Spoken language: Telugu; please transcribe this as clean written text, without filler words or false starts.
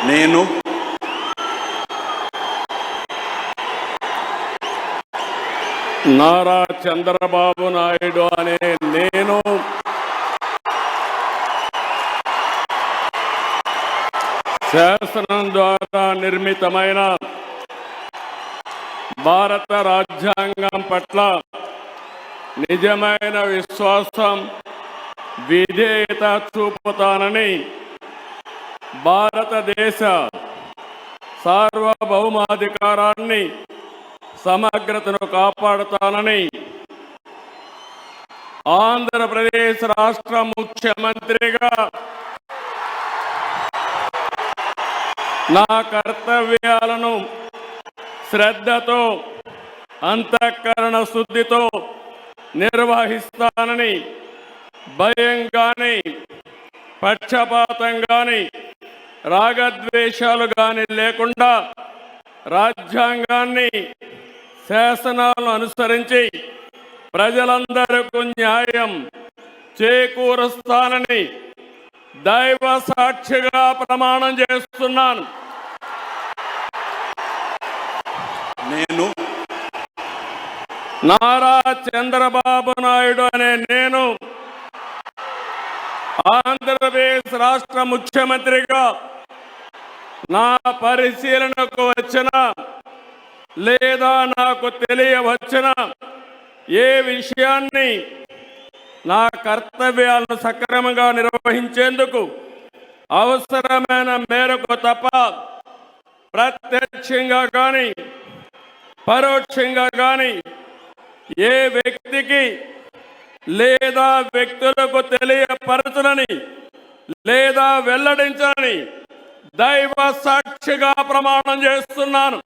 నేను నారా చంద్రబాబు నాయుడు అనే నేను శాసనం ద్వారా నిర్మితమైన భారత రాజ్యాంగం పట్ల నిజమైన విశ్వాసం విధేయత చూపుతానని భారతదేశ సార్వభౌమాధికారాన్ని సమగ్రతను కాపాడుతానని ఆంధ్రప్రదేశ్ రాష్ట్ర ముఖ్యమంత్రిగా నా కర్తవ్యాలను శ్రద్ధతో అంతఃకరణ శుద్ధితో నిర్వహిస్తానని భయం గాని పక్షపాతం గాని రాగద్వేషాలు గాని లేకుండా రాజ్యాంగాన్ని శాసనాలను అనుసరించి ప్రజలందరికీ న్యాయం చేకూరుస్తానని దైవ సాక్షిగా ప్రమాణం చేస్తున్నాను. నేను నారా చంద్రబాబు నాయుడు అనే నేను ఆంధ్రప్రదేశ్ రాష్ట్ర ముఖ్యమంత్రిగా నా పరిశీలనకు వచ్చిన లేదా నాకు తెలియవచ్చిన ఏ విషయాన్ని నా కర్తవ్యాలను సక్రమంగా నిర్వహించేందుకు అవసరమైన మేరకు తప్ప ప్రత్యక్షంగా కానీ పరోక్షంగా కానీ ఏ వ్యక్తికి లేదా వ్యక్తులకు తెలియపరచనని లేదా వెల్లడించని దైవ సాక్షిగా ప్రమాణం చేస్తున్నాను.